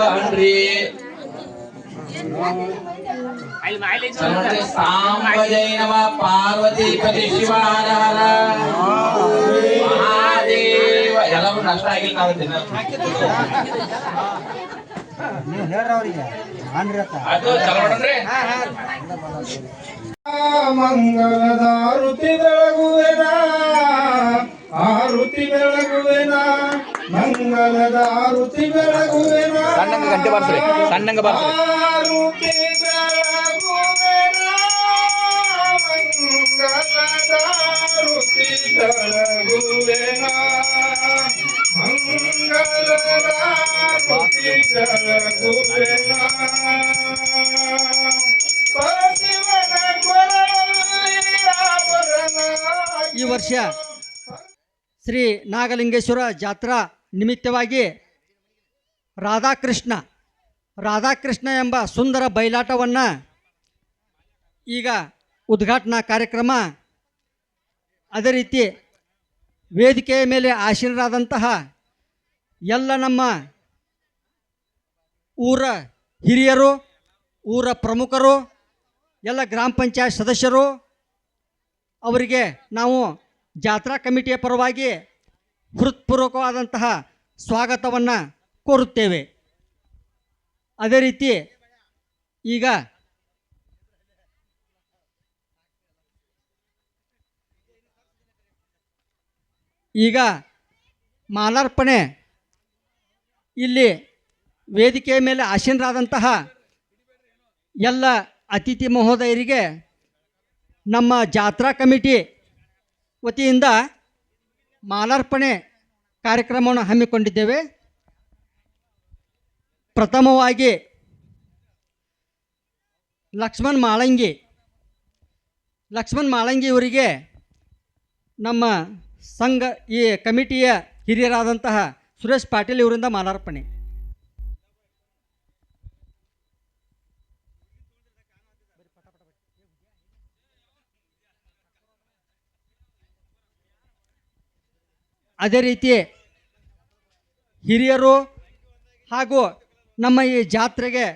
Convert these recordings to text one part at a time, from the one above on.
ಅನ್ರಿ ಸಾಂಬ ಜೈನವ ಪಾರ್ವತಿಪತಿ ಶಿವಾರ ಮಹಾದೇವ ಎಲ್ಲರೂ ನಷ್ಟ ಆಗಿಲ್ಲ ನಾವು ನೀವು ಹೇಳ್ರವ್ರಿಗೆ ಅದು ಚಲೋ ನೋಡ್ರಿ ಮಂಗಲದ ಆರುತಿ ಬೆಳಗುವೆನ ಆರುತಿ ಬೆಳಗುವೆನ ಮಂಗಲದ ಆರುತಿ ಬೆಳಗುವೆನ ಸಣ್ಣಂಗ ಗಂಟೆ ಬಾರ್ಸ್ರಿ ಸಣ್ಣಂಗ ಬಾರ್ಸ್ರಿ ಆರುತಿ ಬೆಳಗುವೆನ ಮಂಗಲದ ಆರುತಿ ಬೆಳಗುವೆನ ಮಂಗಲದ ಆರುತಿ ಬೆಳಗುವೆನ ಈ ವರ್ಷ ಶ್ರೀ ನಾಗಲಿಂಗೇಶ್ವರ ಜಾತ್ರಾ ನಿಮಿತ್ತವಾಗಿ ರಾಧಾಕೃಷ್ಣ ಎಂಬ ಸುಂದರ ಬಯಲಾಟವನ್ನು ಈಗ ಉದ್ಘಾಟನಾ ಕಾರ್ಯಕ್ರಮ, ಅದೇ ರೀತಿ ವೇದಿಕೆಯ ಮೇಲೆ ಆಸೀನರಾದಂತಹ ಎಲ್ಲ ನಮ್ಮ ಊರ ಹಿರಿಯರು, ಊರ ಪ್ರಮುಖರು, ಎಲ್ಲ ಗ್ರಾಮ ಪಂಚಾಯತ್ ಸದಸ್ಯರು ಅವರಿಗೆ ನಾವು ಜಾತ್ರಾ ಕಮಿಟಿಯ ಪರವಾಗಿ ಹೃತ್ಪೂರ್ವಕವಾದಂತಹ ಸ್ವಾಗತವನ್ನು ಕೋರುತ್ತೇವೆ. ಅದೇ ರೀತಿ ಈಗ ಮಾಲಾರ್ಪಣೆ ಇಲ್ಲಿ ವೇದಿಕೆಯ ಮೇಲೆ ಆಸೀನರಾದಂತಹ ಎಲ್ಲ ಅತಿಥಿ ಮಹೋದಯರಿಗೆ ನಮ್ಮ ಜಾತ್ರಾ ಕಮಿಟಿ ವತಿಯಿಂದ ಮಾಲಾರ್ಪಣೆ ಕಾರ್ಯಕ್ರಮವನ್ನು ಹಮ್ಮಿಕೊಂಡಿದ್ದೇವೆ. ಪ್ರಥಮವಾಗಿ ಲಕ್ಷ್ಮಣ್ ಮಾಳಂಗಿ ಇವರಿಗೆ ನಮ್ಮ ಸಂಘ ಈ ಕಮಿಟಿಯ ಹಿರಿಯರಾದಂತಹ ಸುರೇಶ್ ಪಾಟೀಲ್ ಇವರಿಂದ ಮಾಲಾರ್ಪಣೆ. ಅದೇ ರೀತಿ ಹಿರಿಯರು ಹಾಗೂ ನಮ್ಮ ಈ ಜಾತ್ರೆಗೆ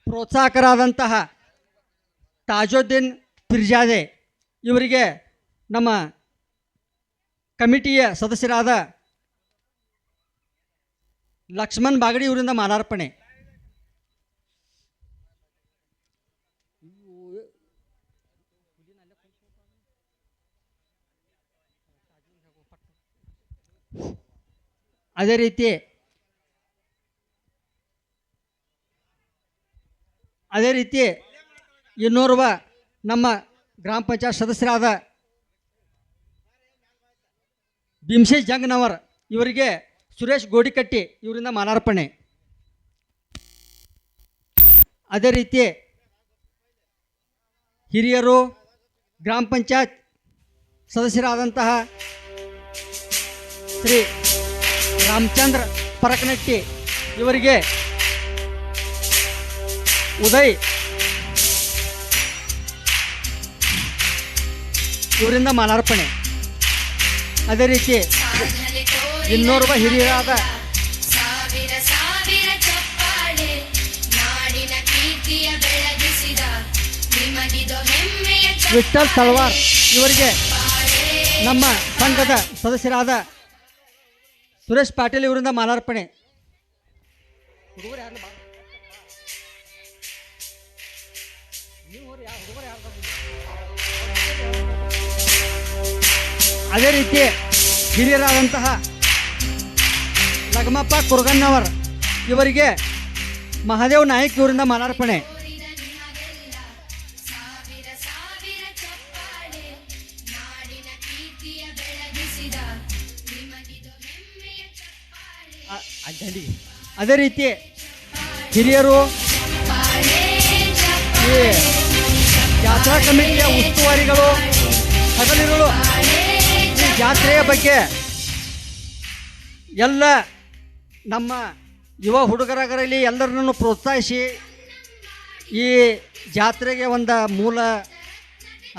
ಪ್ರೋತ್ಸಾಹಕರಾದಂತಹ ತಾಜುದ್ದೀನ್ ಪಿರ್ಜಾದೆ ಇವರಿಗೆ ನಮ್ಮ ಕಮಿಟಿಯ ಸದಸ್ಯರಾದ ಲಕ್ಷ್ಮಣ್ ಬಾಗಡಿ ಇವರಿಂದ ಮಾಲಾರ್ಪಣೆ. ಅದೇ ರೀತಿ ಇನ್ನೋರ್ವ ನಮ್ಮ ಗ್ರಾಮ ಪಂಚಾಯತ್ ಸದಸ್ಯರಾದ ಭೀಮಶೇಷ್ ಜಂಗನವರ್ ಇವರಿಗೆ ಸುರೇಶ್ ಗೋಡಿಕಟ್ಟಿ ಇವರಿಂದ ಮಾಲಾರ್ಪಣೆ. ಅದೇ ರೀತಿ ಹಿರಿಯರು ಗ್ರಾಮ ಪಂಚಾಯತ್ ಸದಸ್ಯರಾದಂತಹ ಶ್ರೀ ರಾಮಚಂದ್ರ ಪರಕನಟ್ಟಿ ಇವರಿಗೆ ಉದಯ್ ಇವರಿಂದ ಮಾಲಾರ್ಪಣೆ. ಅದೇ ರೀತಿ ಇನ್ನೋರ್ವ ಹಿರಿಯರಾದ ವಿಠಲ್ ತಳವಾರ್ ಇವರಿಗೆ ನಮ್ಮ ಸಂಘದ ಸದಸ್ಯರಾದ ಸುರೇಶ್ ಪಾಟೀಲ್ ಇವರಿಂದ ಮಾಲಾರ್ಪಣೆ. ಅದೇ ರೀತಿ ಹಿರಿಯರಾದಂತಹ ಲಗಮಪ್ಪ ಕುರ್ಗನ್ನವರ್ ಇವರಿಗೆ ಮಹಾದೇವ್ ನಾಯಕ್ ಇವರಿಂದ ಮಾಲಾರ್ಪಣೆ. ಅದೇ ರೀತಿ ಹಿರಿಯರು ಈ ಜಾತ್ರಾ ಕಮಿಟಿಯ ಉಸ್ತುವಾರಿಗಳು ಹಗಲಿರುಳು ಈ ಜಾತ್ರೆಯ ಬಗ್ಗೆ ಎಲ್ಲ ನಮ್ಮ ಯುವ ಹುಡುಗರಾಗರಲ್ಲಿ ಎಲ್ಲರನ್ನು ಪ್ರೋತ್ಸಾಹಿಸಿ ಈ ಜಾತ್ರೆಗೆ ಒಂದು ಮೂಲ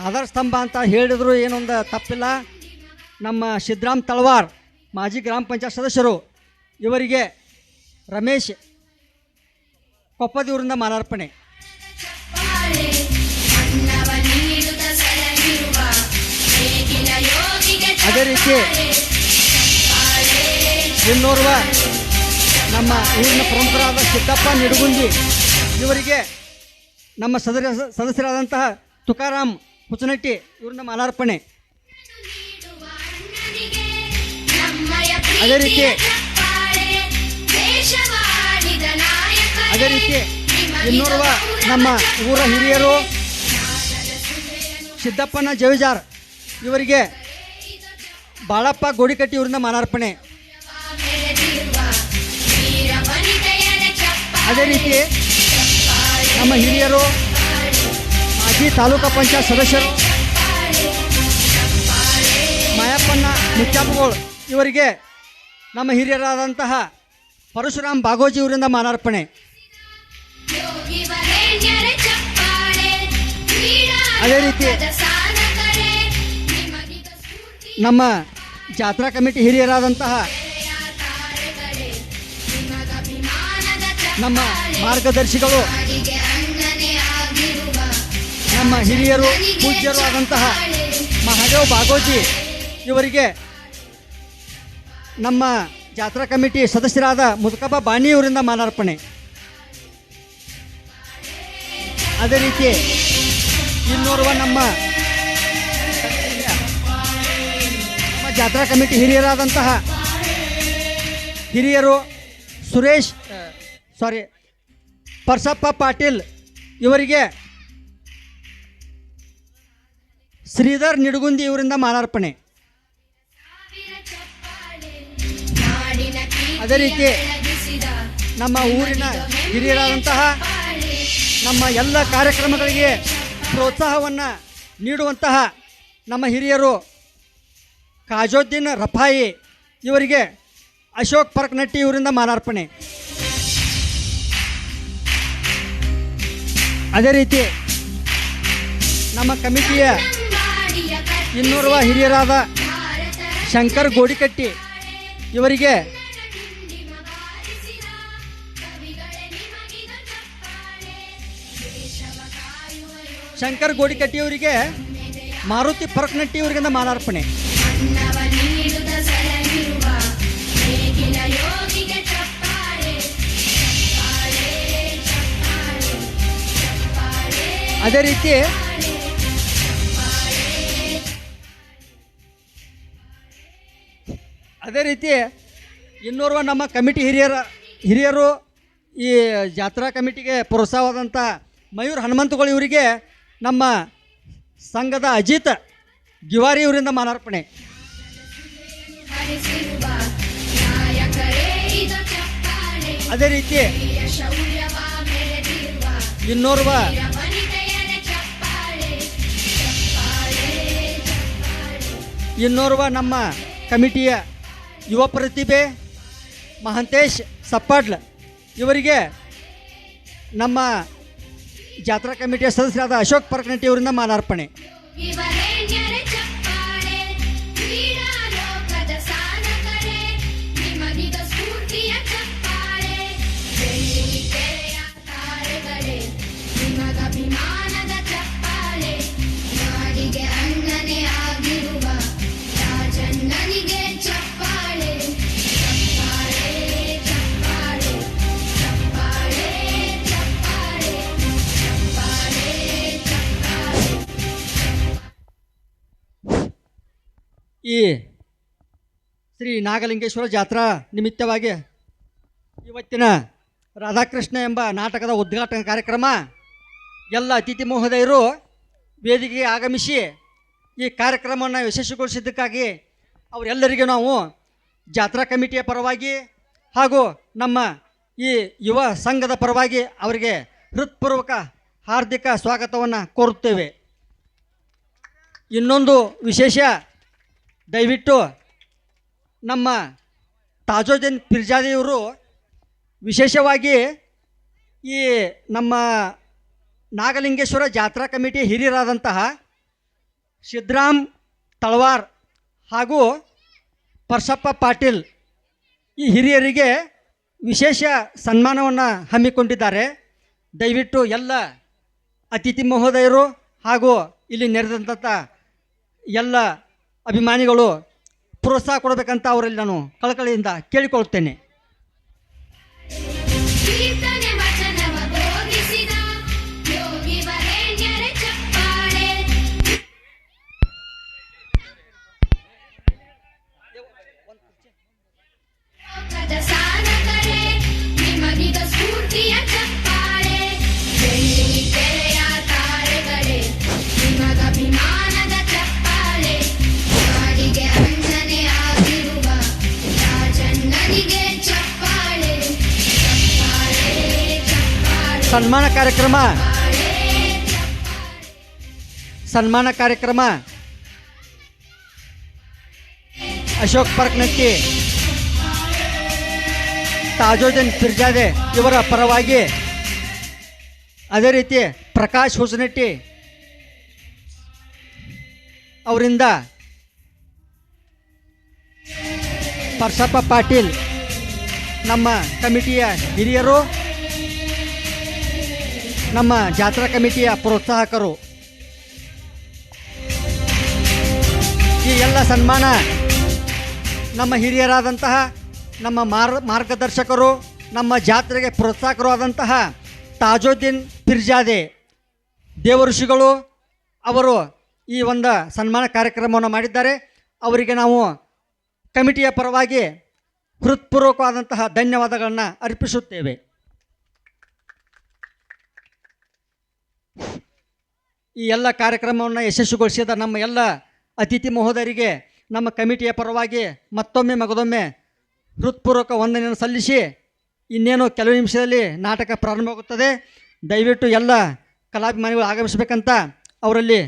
ಆಧಾರ ಸ್ತಂಭ ಅಂತ ಹೇಳಿದ್ರು ಏನೊಂದು ತಪ್ಪಿಲ್ಲ. ನಮ್ಮ ಸಿದ್ದರಾಮ್ ತಳವಾರ್ ಮಾಜಿ ಗ್ರಾಮ ಪಂಚಾಯತ್ ಸದಸ್ಯರು ಇವರಿಗೆ ರಮೇಶ್ ಕೊಪ್ಪದೂರಿಂದ ಮಾಲಾರ್ಪಣೆ. ಅದೇ ರೀತಿ ಇನ್ನೋರ್ವ ನಮ್ಮ ಊರಿನ ಪ್ರಮುಖರಾದ ಸಿದ್ದಪ್ಪ ನಿಡಗುಂದಿ ಇವರಿಗೆ ನಮ್ಮ ಸದಸ್ಯರಾದಂತಹ ತುಕಾರಾಮ್ ಹುಚನಟ್ಟಿ ಇವರಿಂದ ಮಾಲಾರ್ಪಣೆ. ಅದೇ ರೀತಿ ಇನ್ನೋರ್ವ ನಮ್ಮ ಊರ ಹಿರಿಯರು ಸಿದ್ದಪ್ಪನ ಜವಿಜಾರ್ ಇವರಿಗೆ ಬಾಳಪ್ಪ ಗೋಡಿಕಟ್ಟಿ ಇವರಿಂದ ಮಾಲಾರ್ಪಣೆ. ಅದೇ ರೀತಿ ನಮ್ಮ ಹಿರಿಯರು ಮಾಜಿ ತಾಲೂಕಾ ಪಂಚಾಯತ್ ಸದಸ್ಯರು ಮಾಯಪ್ಪನ ಮುಚ್ಚಾಪಗೋಳ್ ಇವರಿಗೆ ನಮ್ಮ ಹಿರಿಯರಾದಂತಹ ಪರಶುರಾಮ್ ಬಾಗೋಜಿ ಇವರಿಂದ ಮಾಲಾರ್ಪಣೆ. ಅದೇ ರೀತಿ ನಮ್ಮ ಜಾತ್ರಾ ಕಮಿಟಿ ಹಿರಿಯರಾದಂತಹ ನಮ್ಮ ಮಾರ್ಗದರ್ಶಿಗಳು ನಮ್ಮ ಹಿರಿಯರು ಪೂಜ್ಯರು ಆದಂತಹ ಮಹಾದೇವ್ ಬಾಗೋಜಿ ಇವರಿಗೆ ನಮ್ಮ ಜಾತ್ರಾ ಕಮಿಟಿ ಸದಸ್ಯರಾದ ಮುದುಕಬ್ಬ ಬಾಣಿ ಇವರಿಂದ ಮಾಲಾರ್ಪಣೆ. ಅದೇ ರೀತಿ ಇನ್ನೋರ್ವ ನಮ್ಮ ಜಾತ್ರಾ ಕಮಿಟಿ ಹಿರಿಯರಾದಂತಹ ಹಿರಿಯರು ಪರ್ಸಪ್ಪ ಪಾಟೀಲ್ ಇವರಿಗೆ ಶ್ರೀಧರ್ ನಿಡಗುಂದಿ ಇವರಿಂದ ಮಾಲಾರ್ಪಣೆ. ಅದೇ ರೀತಿ ನಮ್ಮ ಊರಿನ ಹಿರಿಯರಾದಂತಹ ನಮ್ಮ ಎಲ್ಲ ಕಾರ್ಯಕ್ರಮಗಳಿಗೆ ಪ್ರೋತ್ಸಾಹವನ್ನು ನೀಡುವಂತಹ ನಮ್ಮ ಹಿರಿಯರು ಕಾಜೋದ್ದೀನ್ ರಫಾಯಿ ಇವರಿಗೆ ಅಶೋಕ್ ಪರ್ಕ್ನಟ್ಟಿ ಇವರಿಂದ ಮಾಲಾರ್ಪಣೆ. ಅದೇ ರೀತಿ ನಮ್ಮ ಕಮಿಟಿಯ ಇನ್ನೋರ್ವ ಹಿರಿಯರಾದ ಶಂಕರ್ ಗೋಡಿಕಟ್ಟಿ ಇವರಿಗೆ ಮಾರುತಿ ಪರ್ಕ್ನಟ್ಟಿ ಇವರಿಂದ ಮಾಲಾರ್ಪಣೆ. ಅದೇ ರೀತಿ ಇನ್ನೋರ್ವ ನಮ್ಮ ಕಮಿಟಿ ಹಿರಿಯರು ಈ ಜಾತ್ರಾ ಕಮಿಟಿಗೆ ಪ್ರೋತ್ಸಾಹವಾದಂಥ ಮಯೂರ್ ಹನುಮಂತಗಳು ಇವರಿಗೆ ನಮ್ಮ ಸಂಘದ ಅಜಿತ್ ಗಿವಾರಿ ಇವರಿಂದ ಮಾಲಾರ್ಪಣೆ. ಅದೇ ರೀತಿ ಇನ್ನೋರ್ವ ನಮ್ಮ ಕಮಿಟಿಯ ಯುವ ಪ್ರತಿಭೆ ಮಹಂತೇಶ್ ಸಪ್ಪಾಡ್ಲ ಇವರಿಗೆ ನಮ್ಮ ಜಾತ್ರಾ ಕಮಿಟಿಯ ಸದಸ್ಯರಾದ ಅಶೋಕ್ ಪರ್ಕ್ನಟ್ಟಿ ಅವರಿಂದ ಮಾಲಾರ್ಪಣೆ. ಈ ಶ್ರೀ ನಾಗಲಿಂಗೇಶ್ವರ ಜಾತ್ರಾ ನಿಮಿತ್ತವಾಗಿ ಇವತ್ತಿನ ರಾಧಾಕೃಷ್ಣ ಎಂಬ ನಾಟಕದ ಉದ್ಘಾಟನಾ ಕಾರ್ಯಕ್ರಮ ಎಲ್ಲ ಅತಿಥಿ ಮಹೋದಯರು ವೇದಿಕೆಗೆ ಆಗಮಿಸಿ ಈ ಕಾರ್ಯಕ್ರಮವನ್ನು ಯಶಸ್ವಿಗೊಳಿಸಿದ್ದಕ್ಕಾಗಿ ಅವರೆಲ್ಲರಿಗೂ ನಾವು ಜಾತ್ರಾ ಕಮಿಟಿಯ ಪರವಾಗಿ ಹಾಗೂ ನಮ್ಮ ಈ ಯುವ ಸಂಘದ ಪರವಾಗಿ ಅವರಿಗೆ ಹೃತ್ಪೂರ್ವಕ ಹಾರ್ದಿಕ ಸ್ವಾಗತವನ್ನು ಕೋರುತ್ತೇವೆ. ಇನ್ನೊಂದು ವಿಶೇಷ, ದಯವಿಟ್ಟು ನಮ್ಮ ತಾಜುದ್ದೀನ್ ಪಿರ್ಜಾದಿಯವರು ವಿಶೇಷವಾಗಿ ಈ ನಮ್ಮ ನಾಗಲಿಂಗೇಶ್ವರ ಜಾತ್ರಾ ಕಮಿಟಿ ಹಿರಿಯರಾದಂತಹ ಸಿದ್ದರಾಮ್ ತಳವಾರ್ ಹಾಗೂ ಪರ್ಸಪ್ಪ ಪಾಟೀಲ್ ಈ ಹಿರಿಯರಿಗೆ ವಿಶೇಷ ಸನ್ಮಾನವನ್ನು ಹಮ್ಮಿಕೊಂಡಿದ್ದಾರೆ. ದಯವಿಟ್ಟು ಎಲ್ಲ ಅತಿಥಿ ಮಹೋದಯರು ಹಾಗೂ ಇಲ್ಲಿ ನೆರೆದಂಥ ಎಲ್ಲ ಅಭಿಮಾನಿಗಳು ಪ್ರೋತ್ಸಾಹ ಕೊಡಬೇಕಂತ ಅವರಲ್ಲಿ ನಾನು ಕಳಕಳಿಯಿಂದ ಕೇಳಿಕೊಳ್ಳುತ್ತೇನೆ. ಕೀರ್ತನೆ ವಚನವ ಬೋಧಿಸಿದ ಯೋಗಿ ವರೇಣ್ಯರ ಚಪ್ಪಾಳೆ. ಲೋಕದ ಸಾಧಕರೇ ನಿಮಗಿದ ಸ್ಫೂರ್ತಿಯ ಚಪ್ಪಾಳೆ. ಬೆಳ್ಳಿ ತೆರೆಯ ತಾರೆಗಳೇ ನಿಮಗಭಿಮಾನದ ಚಪ್ಪಾಳೆ. ಕಾಡಿಗೆ ಅಂಜನೆ ಆಗಿರುವ ರಾಜಣ್ಣನಿಗೆ ಚಪ್ಪಾಳೆ. ಚಪ್ಪಾಳೆ ಚಪ್ಪಾಳೆ ಸನ್ಮಾನ ಕಾರ್ಯಕ್ರಮ ಅಶೋಕ್ ಪರ್ಕ್ನಟ್ಟಿ, ತಾಜುದ್ದೀನ್ ಪಿರ್ಜಾದೆ ಇವರ ಪರವಾಗಿ, ಅದೇ ರೀತಿ ಪ್ರಕಾಶ್ ಹುಸನಟ್ಟಿ ಅವರಿಂದ ಪರ್ಸಪ್ಪ ಪಾಟೀಲ್ ನಮ್ಮ ಕಮಿಟಿಯ ಹಿರಿಯರು, ನಮ್ಮ ಜಾತ್ರಾ ಕಮಿಟಿಯ ಪ್ರೋತ್ಸಾಹಕರು, ಈ ಎಲ್ಲ ಸನ್ಮಾನ ನಮ್ಮ ಹಿರಿಯರಾದಂತಹ ನಮ್ಮ ಮಾರ್ಗದರ್ಶಕರು, ನಮ್ಮ ಜಾತ್ರೆಗೆ ಪ್ರೋತ್ಸಾಹಕರು ಆದಂತಹ ತಾಜುದ್ದೀನ್ ಪಿರ್ಜಾದೆ ದೇವಋಷಿಗಳು ಅವರು ಈ ಒಂದು ಸನ್ಮಾನ ಕಾರ್ಯಕ್ರಮವನ್ನು ಮಾಡಿದ್ದಾರೆ. ಅವರಿಗೆ ನಾವು ಕಮಿಟಿಯ ಪರವಾಗಿ ಹೃತ್ಪೂರ್ವಕವಾದಂತಹ ಧನ್ಯವಾದಗಳನ್ನು ಅರ್ಪಿಸುತ್ತೇವೆ. ಈ ಎಲ್ಲ ಕಾರ್ಯಕ್ರಮವನ್ನು ಯಶಸ್ವಿಗೊಳಿಸಿದ ನಮ್ಮ ಎಲ್ಲ ಅತಿಥಿ ಮಹೋದಯರಿಗೆ ನಮ್ಮ ಕಮಿಟಿಯ ಪರವಾಗಿ ಮತ್ತೊಮ್ಮೆ ಮಗದೊಮ್ಮೆ ಹೃತ್ಪೂರ್ವಕ ವಂದನೆಯನ್ನು ಸಲ್ಲಿಸಿ, ಇನ್ನೇನು ಕೆಲವು ನಿಮಿಷದಲ್ಲಿ ನಾಟಕ ಪ್ರಾರಂಭವಾಗುತ್ತದೆ. ದಯವಿಟ್ಟು ಎಲ್ಲ ಕಲಾಭಿಮಾನಿಗಳು ಆಗಮಿಸಬೇಕಂತ ಅವರಲ್ಲಿ